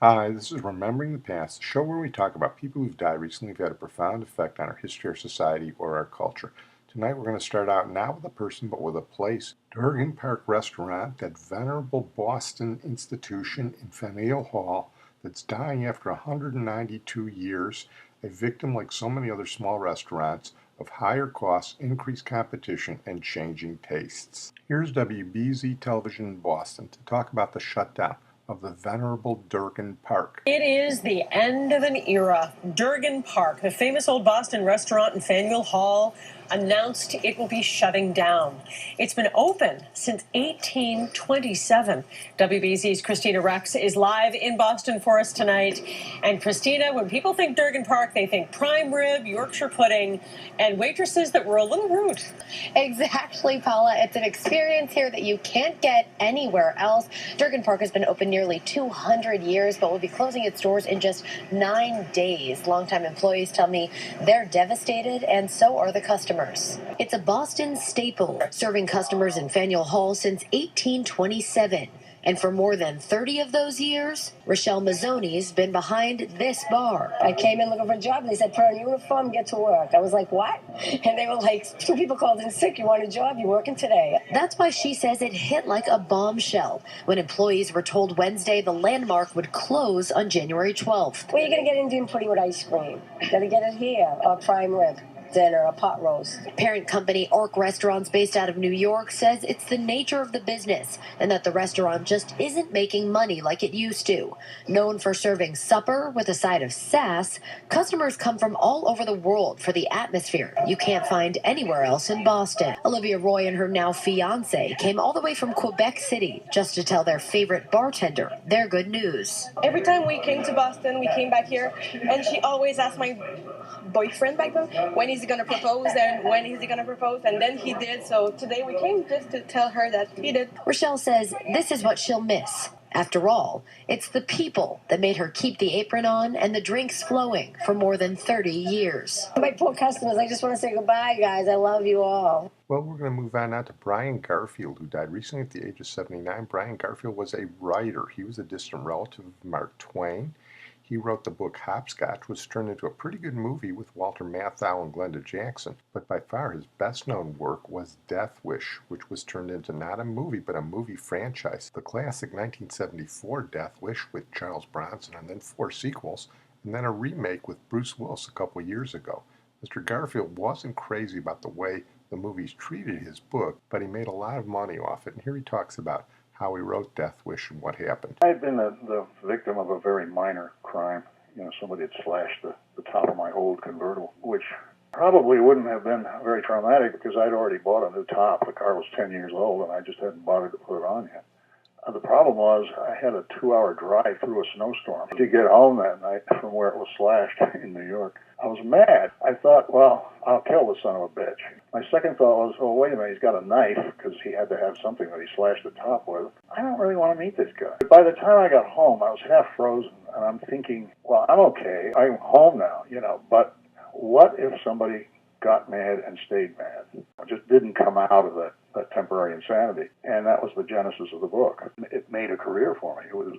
Hi, this is Remembering the Past, a show where we talk about people who've died recently who've had a profound effect on our history, our society, or our culture. Tonight we're going to start out not with a person but with a place. Durgin-Park Restaurant, that venerable Boston institution in Faneuil Hall that's dying after 192 years, a victim like so many other small restaurants of higher costs, increased competition, and changing tastes. Here's WBZ Television in Boston to talk about the shutdown of the venerable Durgin-Park. It is the end of an era. Durgin-Park, the famous old Boston restaurant in Faneuil Hall, announced it will be shutting down. It's been open since 1827. WBZ's Christina Rex is live in Boston for us tonight. And Christina, when people think Durgin-Park, they think prime rib, Yorkshire pudding, and waitresses that were a little rude. Exactly, Paula. It's an experience here that you can't get anywhere else. Durgin-Park has been open nearly 200 years, but will be closing its doors in just 9 days. Longtime employees tell me they're devastated, and so are the customers. It's a Boston staple, serving customers in Faneuil Hall since 1827. And for more than 30 of those years, Rochelle Mazzoni's been behind this bar. I came in looking for a job, and they said, put on a uniform, get to work. I was like, what? And they were like, 2 people called in sick, you want a job, you working today? That's why she says it hit like a bombshell when employees were told Wednesday the landmark would close on January 12th. Where are you going to get Indian pudding with ice cream? Got to get it here, or prime rib. Dinner, a pot roast. Parent company Arc Restaurants, based out of New York, says it's the nature of the business and that the restaurant just isn't making money like it used to. Known for serving supper with a side of sass, customers come from all over the world for the atmosphere you can't find anywhere else in Boston. Olivia Roy and her now fiancé came all the way from Quebec City just to tell their favorite bartender their good news. Every time we came to Boston, we came back here, and she always asked my boyfriend back then, when is he going to propose, and when is he going to propose, and then he did. So today we came just to tell her that he did. Rochelle says this is what she'll miss. After all, it's the people that made her keep the apron on and the drinks flowing for more than 30 years. My poor customers, I just want to say goodbye, guys. I love you all. Well, we're going to move on now to Brian Garfield, who died recently at the age of 79. Brian Garfield was a writer. He was a distant relative of Mark Twain. He wrote the book Hopscotch, which turned into a pretty good movie with Walter Matthau and Glenda Jackson. But by far his best-known work was Death Wish, which was turned into not a movie, but a movie franchise. The classic 1974 Death Wish with Charles Bronson, and then 4 sequels, and then a remake with Bruce Willis a couple years ago. Mr. Garfield wasn't crazy about the way the movies treated his book, but he made a lot of money off it, and here he talks about how he wrote Death Wish and what happened. I had been the victim of a very minor crime. Somebody had slashed the top of my old convertible, which probably wouldn't have been very traumatic because I'd already bought a new top. The car was 10 years old, and I just hadn't bothered to put it on yet. The problem was I had a 2-hour drive through a snowstorm to get home that night from where it was slashed in New York. I was mad. I thought, well, I'll kill the son of a bitch. My second thought was, oh, wait a minute, he's got a knife because he had to have something that he slashed the top with. I don't really want to meet this guy. But by the time I got home, I was half frozen, and I'm thinking, well, I'm okay. I'm home now, but what if somebody got mad and stayed mad? I just didn't come out of that temporary insanity. And that was the genesis of the book. It made a career for me. It was,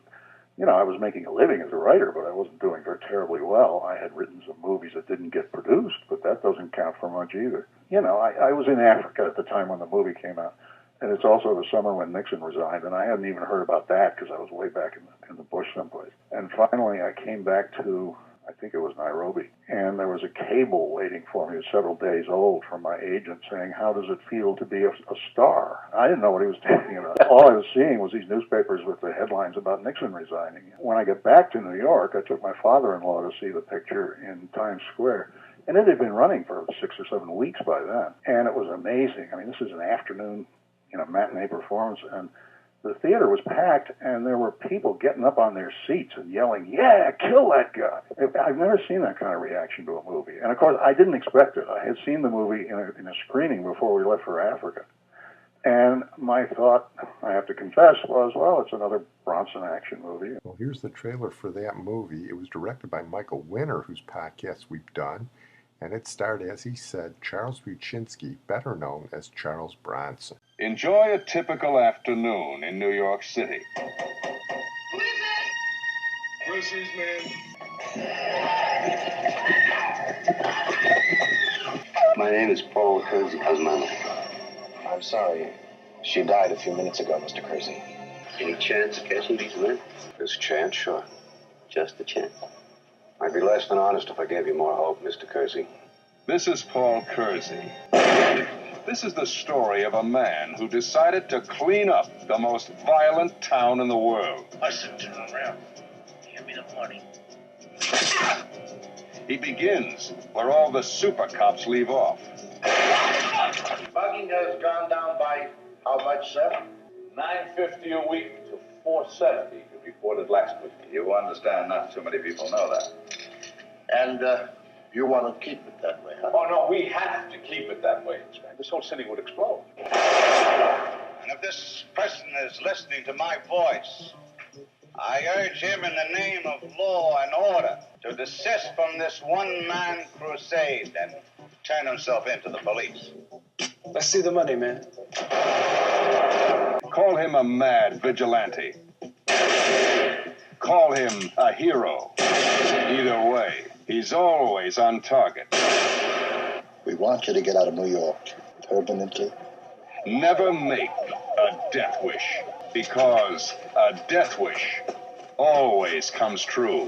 I was making a living as a writer, but I wasn't doing very terribly well. I had written some movies that didn't get produced, but that doesn't count for much either. I was in Africa at the time when the movie came out. And it's also the summer when Nixon resigned, and I hadn't even heard about that because I was way back in the bush someplace. And finally, I came back to, I think it was Nairobi, and there was a cable waiting for me. It was several days old from my agent saying, how does it feel to be a star? I didn't know what he was talking about. All I was seeing was these newspapers with the headlines about Nixon resigning. When I got back to New York, I took my father-in-law to see the picture in Times Square. And it had been running for 6 or 7 weeks by then. And it was amazing. I mean, this is an afternoon, matinee performance, and the theater was packed, and there were people getting up on their seats and yelling, yeah, kill that guy. I've never seen that kind of reaction to a movie. And, of course, I didn't expect it. I had seen the movie in a screening before we left for Africa. And my thought, I have to confess, was, well, it's another Bronson action movie. Well, here's the trailer for that movie. It was directed by Michael Winner, whose podcast we've done. And it starred, as he said, Charles Buczynski, better known as Charles Bronson. Enjoy a typical afternoon in New York City. groceries, man? My name is Paul Kersey. How's Mama? I'm sorry. She died a few minutes ago, Mr. Kersey. Any chance of catching these men? There's a chance, sure. Just a chance. I'd be less than honest if I gave you more hope, Mr. Kersey. This is Paul Kersey. This is the story of a man who decided to clean up the most violent town in the world. Listen, General. Give me the money. He begins where all the super cops leave off. Bugging has gone down by how much, sir? $9.50 a week to $4.70 to reported last week. You understand not too many people know that. And you want to keep it that way, huh? Oh, no, we have to keep it that way, Inspector. This whole city would explode. And if this person is listening to my voice, I urge him in the name of law and order to desist from this one-man crusade and turn himself into the police. Let's see the money, man. Call him a mad vigilante. Call him a hero. Either way, he's always on target. We want you to get out of New York permanently. Never make a death wish, because a death wish always comes true.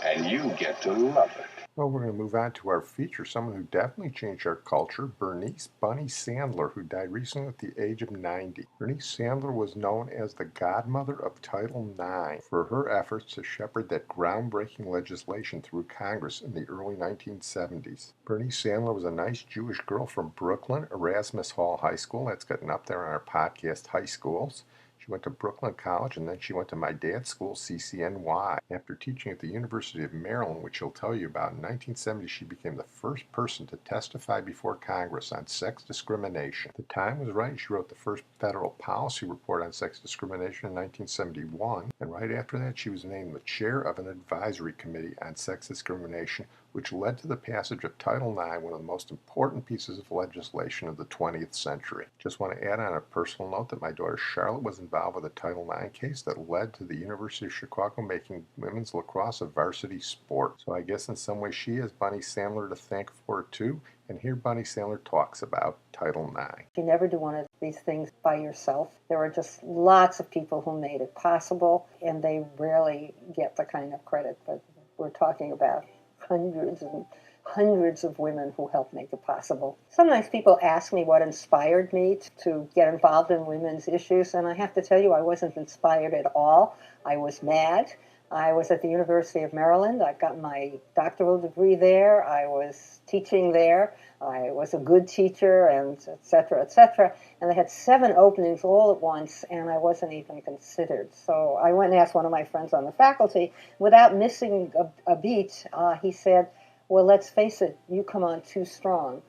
And you get to love it. Well, we're going to move on to our feature, someone who definitely changed our culture, Bernice "Bunny" Sandler, who died recently at the age of 90. Bernice Sandler was known as the godmother of Title IX for her efforts to shepherd that groundbreaking legislation through Congress in the early 1970s. Bernice Sandler was a nice Jewish girl from Brooklyn, Erasmus Hall High School. That's getting up there on our podcast, High Schools. She went to Brooklyn College, and then she went to my dad's school, CCNY. After teaching at the University of Maryland, which she'll tell you about, in 1970 she became the first person to testify before Congress on sex discrimination. The time was right. She wrote the first federal policy report on sex discrimination in 1971, and right after that she was named the chair of an advisory committee on sex discrimination, which led to the passage of Title IX, one of the most important pieces of legislation of the 20th century. Just want to add on a personal note that my daughter Charlotte was involved with a Title IX case that led to the University of Chicago making women's lacrosse a varsity sport. So I guess in some way she has Bunny Sandler to thank for it too. And here Bunny Sandler talks about Title IX. You never do one of these things by yourself. There were just lots of people who made it possible, and they rarely get the kind of credit that we're talking about. Hundreds and hundreds of women who helped make it possible. Sometimes people ask me what inspired me to get involved in women's issues, and I have to tell you I wasn't inspired at all. I was mad. I was at the University of Maryland. I got my doctoral degree there. I was teaching there. I was a good teacher, and et cetera, and they had 7 openings all at once, and I wasn't even considered. So I went and asked one of my friends on the faculty. Without missing a beat, he said, well, let's face it, you come on too strong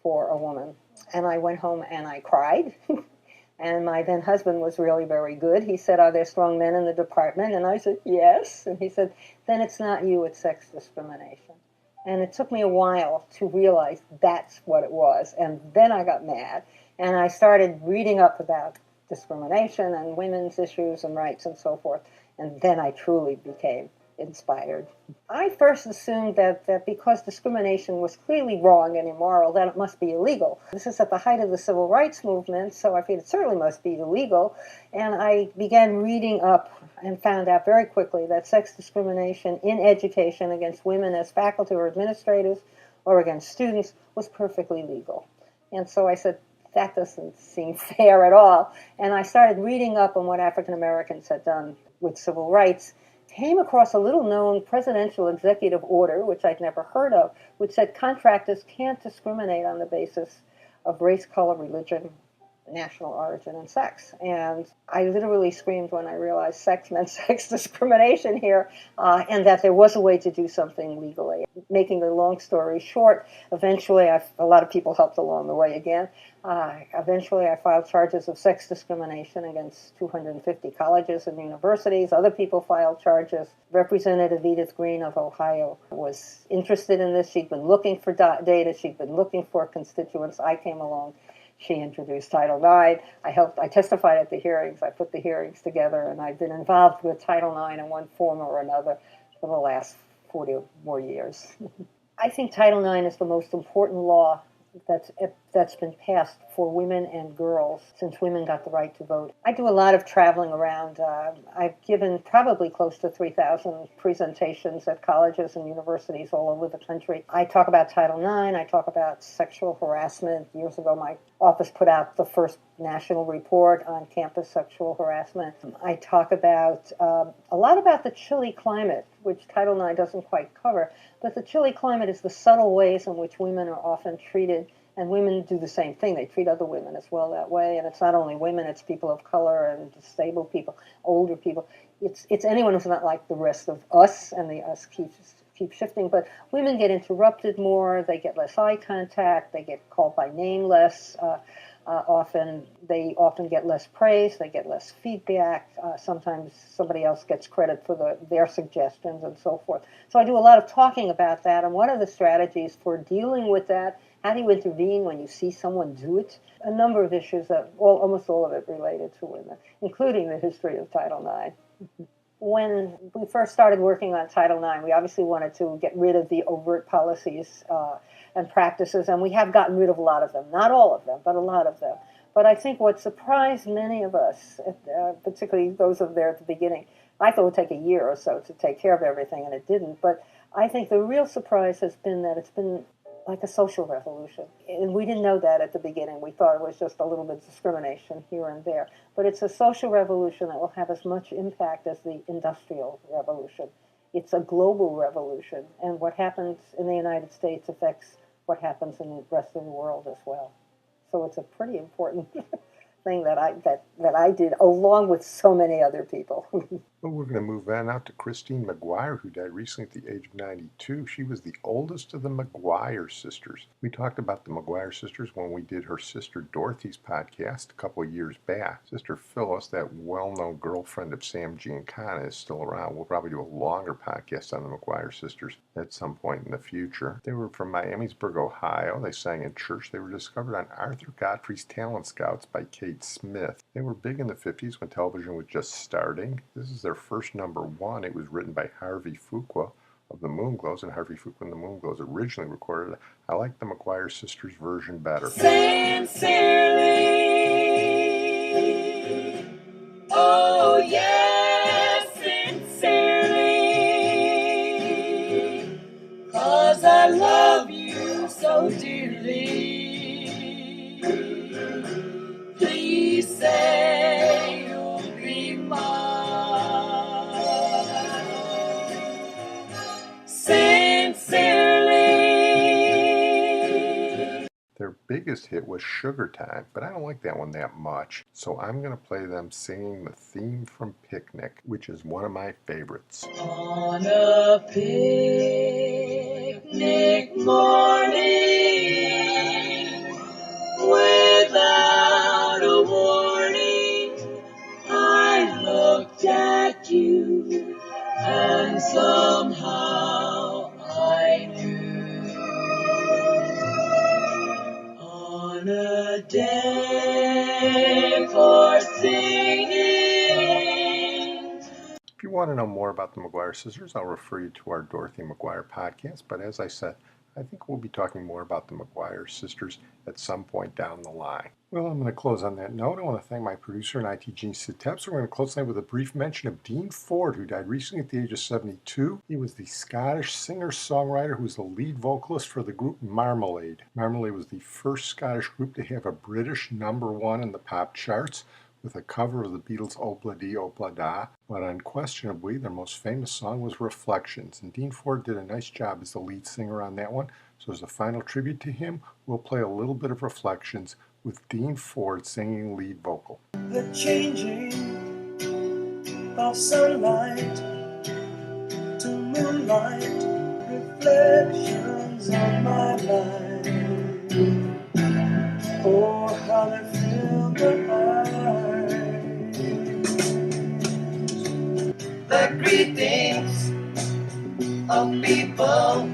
for a woman. And I went home and I cried. And my then husband was really very good. He said, are there strong men in the department? And I said, yes. And he said, then it's not you, it's sex discrimination. And it took me a while to realize that's what it was. And then I got mad. And I started reading up about discrimination and women's issues and rights and so forth. And then I truly became inspired. I first assumed that because discrimination was clearly wrong and immoral, that it must be illegal. This is at the height of the civil rights movement, so I figured it certainly must be illegal. And I began reading up and found out very quickly that sex discrimination in education against women as faculty or administrators or against students was perfectly legal. And so I said, that doesn't seem fair at all. And I started reading up on what African Americans had done with civil rights, came across a little-known presidential executive order, which I'd never heard of, which said contractors can't discriminate on the basis of race, color, religion, national origin, and sex. And I literally screamed when I realized sex meant sex discrimination here, and that there was a way to do something legally. Making a long story short, eventually a lot of people helped along the way again. Eventually I filed charges of sex discrimination against 250 colleges and universities. Other people filed charges. Representative Edith Green of Ohio was interested in this. She'd been looking for data. She'd been looking for constituents. I came along. She introduced Title IX. I testified at the hearings. I put the hearings together, and I've been involved with Title IX in one form or another for the last 40 or more years. I think Title IX is the most important law that's been passed for women and girls since women got the right to vote. I do a lot of traveling around. I've given probably close to 3,000 presentations at colleges and universities all over the country. I talk about Title IX. I talk about sexual harassment. Years ago, my office put out the first national report on campus sexual harassment. I talk about a lot about the chilly climate, which Title IX doesn't quite cover. But the chilly climate is the subtle ways in which women are often treated, and women do the same thing. They treat other women as well that way, and it's not only women, it's people of color and disabled people, older people. It's anyone who's not like the rest of us, and the us keeps shifting. But women get interrupted more, they get less eye contact, they get called by name less. They often get less praise, they get less feedback. Sometimes somebody else gets credit for their suggestions and so forth. So I do a lot of talking about that, and what are the strategies for dealing with that? How do you intervene when you see someone do it? A number of issues, almost all of it related to women, including the history of Title IX. When we first started working on Title IX, we obviously wanted to get rid of the overt policies and practices, and we have gotten rid of a lot of them. Not all of them, but a lot of them. But I think what surprised many of us, particularly those of there at the beginning, I thought it would take a year or so to take care of everything, and it didn't. But I think the real surprise has been that it's been like a social revolution. And we didn't know that at the beginning. We thought it was just a little bit of discrimination here and there. But it's a social revolution that will have as much impact as the industrial revolution. It's a global revolution. And what happens in the United States affects what happens in the rest of the world as well. So it's a pretty important thing that I did, along with so many other people. Well, we're going to move on out to Christine McGuire, who died recently at the age of 92. She was the oldest of the McGuire sisters. We talked about the McGuire sisters when we did her sister Dorothy's podcast a couple of years back. Sister Phyllis, that well-known girlfriend of Sam Giancana, is still around. We'll probably do a longer podcast on the McGuire sisters at some point in the future. They were from Miamisburg, Ohio. They sang in church. They were discovered on Arthur Godfrey's Talent Scouts by Kate Smith. They were big in the 50s when television was just starting. This is their first #1. It was written by Harvey Fuqua of the Moonglows, and Harvey Fuqua and the Moonglows originally recorded it. I like the McGuire sisters version better. Sincerely, oh yes, sincerely, 'cause I love you so dearly. Please say you'll be mine. Sincerely. Their biggest hit was Sugar Time, but I don't like that one that much, so I'm going to play them singing the theme from Picnic, which is one of my favorites. On a picnic morning, without a warning, I looked at you, and somehow I knew. On a day for singing. If you want to know more about the McGuire sisters, I'll refer you to our Dorothy McGuire podcast, but as I said, I think we'll be talking more about the McGuire sisters at some point down the line. Well, I'm going to close on that note. I want to thank my producer and IT genius, Sid Tepps. We're going to close tonight with a brief mention of Dean Ford, who died recently at the age of 72. He was the Scottish singer-songwriter who was the lead vocalist for the group Marmelade. Marmelade was the first Scottish group to have a British #1 in the pop charts, with a cover of the Beatles' Obla Di Obla Da, but unquestionably their most famous song was Reflections, and Dean Ford did a nice job as the lead singer on that one. So as a final tribute to him, we'll play a little bit of Reflections with Dean Ford singing lead vocal. The changing of sunlight to moonlight, reflections of my life. Oh, how they fill my eyes. The greetings of people